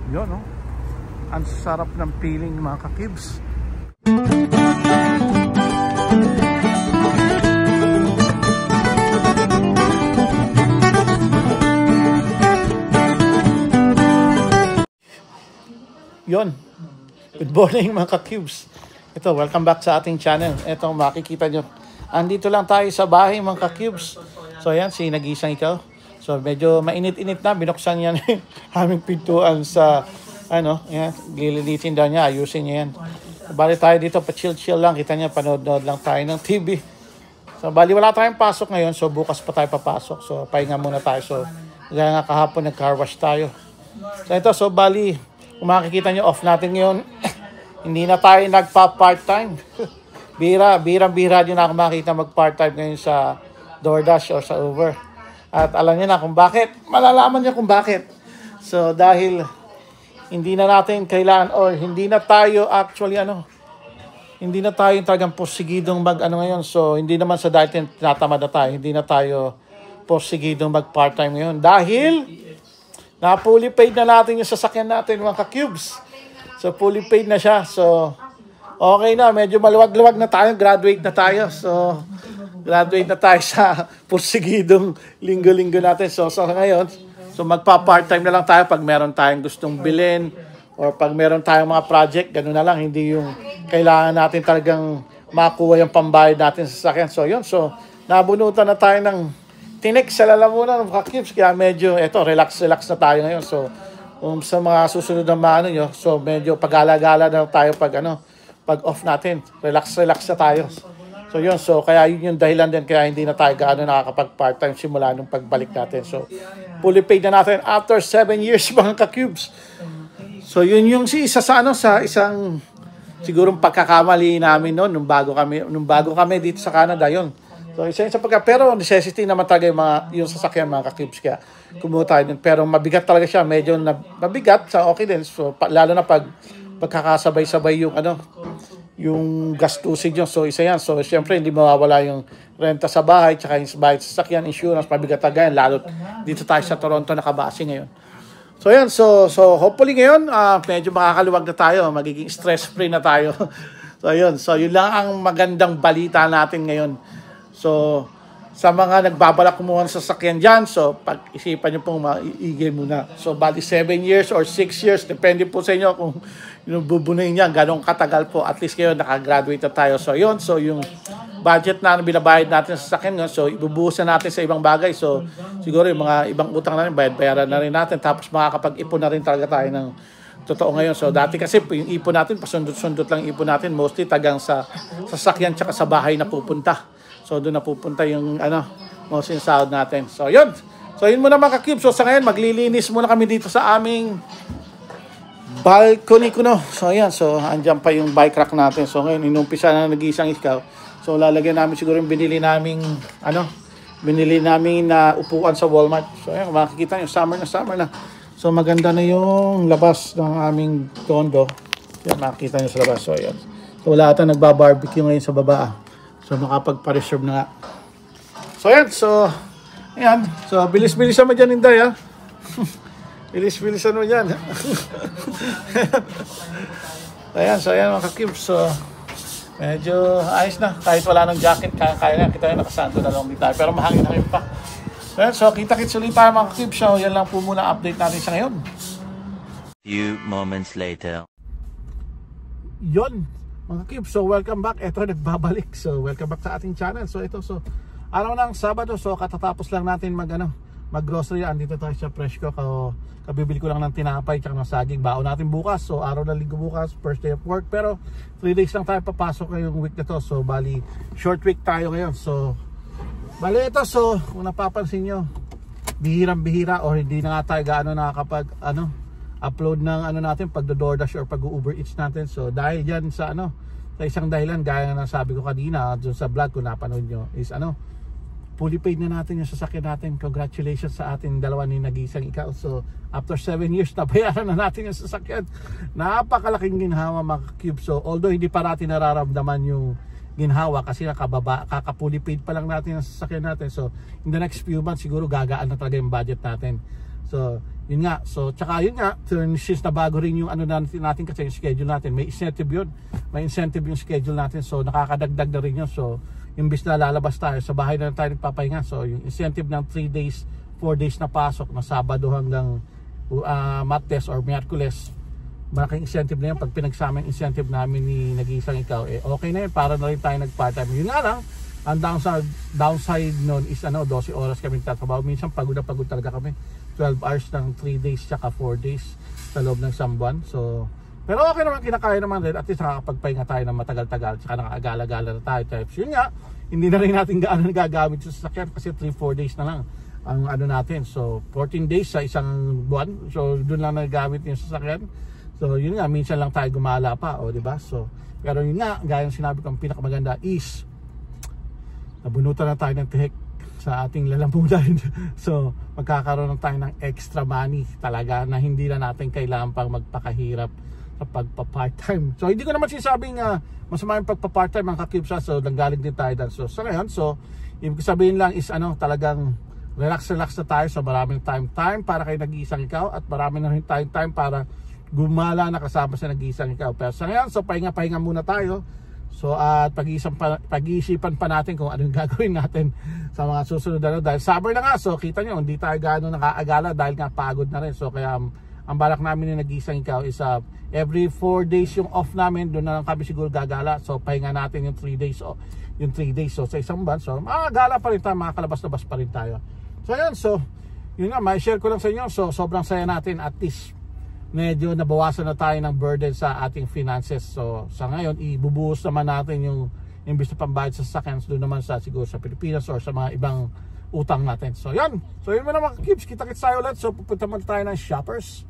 Yun, no? Ang sarap ng feeling, mga kakibs. Yun. Good morning, mga kakibs. Ito, welcome back sa ating channel. Ito, makikita nyo. Andito lang tayo sa bahay, mga kakibs. So, ayan, si Nag-iisang Ikaw. So, medyo mainit-init na. Binuksan niya yung aming pintuan sa, ano, ayan, lilinitin daw niya. Ayusin niya yan. Bali tayo dito, pa-chill-chill lang. Kita niya, panood-nood lang tayo ng TV. So, bali wala tayong pasok ngayon. So, bukas pa tayo papasok. So, pahinga muna tayo. So, kaya nga kahapon, nag-car wash tayo. So, ito, so, bali, kung makikita nyo, off natin ngayon. Hindi na tayo nagpa-part-time. Bira-bira nyo na ako makita mag-part-time ngayon sa DoorDash o sa Uber. At alam niyo na kung bakit. Malalaman niyo kung bakit. So, dahil hindi na natin kailangan or hindi na tayo actually hindi na tayo talagang porsigidong ngayon. So, hindi naman sa dahil tinatamad na tayo. Hindi na tayo porsigidong mag-part-time ngayon. Dahil na-fully paid na natin yung sasakyan natin, mga ka-cubes. So, fully paid na siya. So, okay na. Medyo maluwag-luwag na tayo. Graduate na tayo. So, graduate na tayo sa porsigidong linggo-linggo natin. So ngayon, magpa-part-time na lang tayo pag meron tayong gustong bilhin or pag meron tayong mga project, gano'n na lang. Hindi yung kailangan natin talagang makuha yung pambayad natin sa sasakyan. So, yun. So, nabunutan na tayo ng tinik sa lalamunan ng kakibs. Kaya medyo, relax na tayo ngayon. So, sa mga susunod na maano nyo, so medyo pag-gala-gala na tayo pag off natin. Relax na tayo. So yun, so kaya yun yung dahilan din kaya hindi na tayo gaano nakakapag-part-time simula nung pagbalik natin. So fully paid na natin after 7 years, mga ka-cubes. So yun yung isa sa isang sigurong pagkakamali namin noon nung bago kami dito sa Canada, yun. So isa sa pero necessity naman talaga yung sasakyan, mga ka-cubes, kaya kumuha tayo din. Pero mabigat talaga siya, medyo mabigat sa okay din. So lalo na pagkakasabay-sabay yung gastusin nyo. So, isa yan. So, siyempre, hindi mawawala yung renta sa bahay, tsaka yung bahay sa sasakyan, insurance, mabigat again, lalo dito tayo sa Toronto nakabase ngayon. So, yan. So hopefully ngayon, medyo makakaluwag na tayo. Magiging stress-free na tayo. So, yun. So, yun lang ang magandang balita natin ngayon. So, sa mga nagbabalak kumuha ng sasakyan dyan, so, pag-isipan nyo pong maigay muna. So, bali 7 years or 6 years, depende po sa inyo kung bubunuin niya, ganong katagal po. At least kayo, nakagraduate na tayo. So, yun. So, yung budget na binabayad natin sa sasakyan, so, ibubuhos na natin sa ibang bagay. So, siguro yung mga ibang utang na rin, bayaran na rin natin. Tapos, makakapag-ipon na rin talaga tayo ng totoo ngayon. So, dati kasi, yung ipon natin, pasundot-sundot lang ipon natin. Mostly, tagang sa sasakyan tsaka sa bahay na pupunta. So, doon na pupunta yung, most yung sahod natin. So, yun. So, yun muna, mga ka-cubes. So, sa ngayon, maglilinis muna kami dito sa aming balcony ko, no. So, ayan. So, andyan pa yung bike rack natin. So, ngayon, inumpisa na Nag-iisang Ikaw. So, lalagyan namin siguro yung binili namin na upuan sa Walmart. So, ayan, makikita nyo, summer na. So, maganda na yung labas ng aming condo. Yan, makikita nyo sa labas. So, ayan. So, wala ata nagbabarbecue ngayon sa baba. So, makapagpa-reserve na nga. So, ayan. So, ayan. So, bilis-bilisan mo dyan, Inday, ha? Bilis-bilisan mo dyan. Ayan. So, ayan, mga ka-cubes. So, medyo ayos na. Kahit wala ng jacket, kaya na. Kita nyo, nakasanto na lang din tayo. Pero mahangin pa. So, ayan. So, kita-kits ulit tayo, mga ka-cubes. So, yan lang po muna update natin sa ngayon. Few moments later. Yun. Mga cubes, so welcome back. Ito, nagbabalik. So welcome back sa ating channel. So ito, so araw ng Sabado. So katatapos lang natin mag-grocery. Andito tayo sa Freshco. Kabibili ko lang ng tinapay tsaka ng saging. Baon natin bukas. So araw ng linggo bukas, first day of work. Pero 3 days lang tayo papasok ngayong week na to. So bali, short week tayo ngayon. So bali ito, so kung napapansin nyo, bihirang-bihira or hindi na nga tayo gaano nakakapag upload ng natin pag DoorDash or pag Uber Eats natin. So dahil diyan sa sa isang dahilan, gaya ng sabi ko kanina doon sa vlog ko napanood nyo, is fully paid na natin yung sasakyan natin. Congratulations sa ating dalawa ni Nag-iisang Ikaw. So after 7 years, nabayaran na natin yung sasakyan. Napakalaking ginhawa, mga cube. So although hindi pa natin nararamdaman yung ginhawa kasi kakapully paid pa lang natin yung sasakyan natin. So in the next few months siguro gagaan na talaga yung budget natin. So Yun nga, so tsaka yun nga, since na bago rin yung ano natin kasi yung schedule natin, may incentive yun. May incentive yung schedule natin, so nakakadagdag na rin yun. So imbis na lalabas tayo, sa bahay na tayo nagpapahinga. So yung incentive ng 3 days, 4 days na pasok, na Sabado hanggang Martes or Miyerkules, malaking incentive na yun. Pag pinagsama yung incentive namin ni Nag-iisang Ikaw, okay na yun, para na rin tayo nag-part-time. Yun nga lang, ang downside nun is 12 oras kami nagtatrabaho. Minsan pagod na pagod talaga kami. 12 hours ng 3 days tsaka 4 days sa loob ng isang buwan. So, pero okay naman, kinakaya naman rin. At least nakakapagpahinga tayo ng matagal-tagal tsaka nakakagala-gala na tayo. Types. Yun nga, hindi na rin natin gaano nagagamit sa sasakyan kasi 3-4 days na lang ang ano natin. So, 14 days sa isang buwan. So, doon lang nagagamit yung sasakyan. So, yun nga, minsan lang tayo gumala pa. O, diba? So, pero yun nga, gaya ng sinabi ko, ang pinakamaganda is nabunutan na tayo ng tihik sa ating lalamunan. So magkakaroon tayo ng extra money talaga na hindi na natin kailangan pang magpakahirap sa pagpa-part-time. So hindi ko naman sinasabing masama yung pagpa-part-time ang ka-cubes. So nanggaling din tayo dyan. So ngayon, so ibig sabihin lang is talagang relax na tayo. So maraming time para kay Nag-iisang Ikaw at marami na rin time para gumala na kasama sa Nag-iisang Ikaw. Pero sa ngayon, so pahinga muna tayo. So at pag-iisipan pa natin kung anong gagawin natin sa mga susunod na dahil summer na nga. So kita nyo, hindi tayo gaano nakaagala dahil nga pagod na rin. So kaya ang balak namin ni Nag-iisang Ikaw is every 4 days yung off namin, doon na lang kami siguro gagala. So pahinga natin yung 3 days. So sa isang buwan, so makagala pa rin tayo, makakalabas-labas pa rin tayo. So yun, so yun nga, may share ko lang sa inyo. So sobrang saya natin, at least medyo nabawasan na tayo ng burden sa ating finances. So sa ngayon, ibubuhos naman natin yung imbis na pambayad sa sasakyan doon naman sa siguro sa Pilipinas or sa mga ibang utang natin. So yun mo naman, Cubes, kita-kits tayo ulit. So pupunta man tayo ng Shoppers.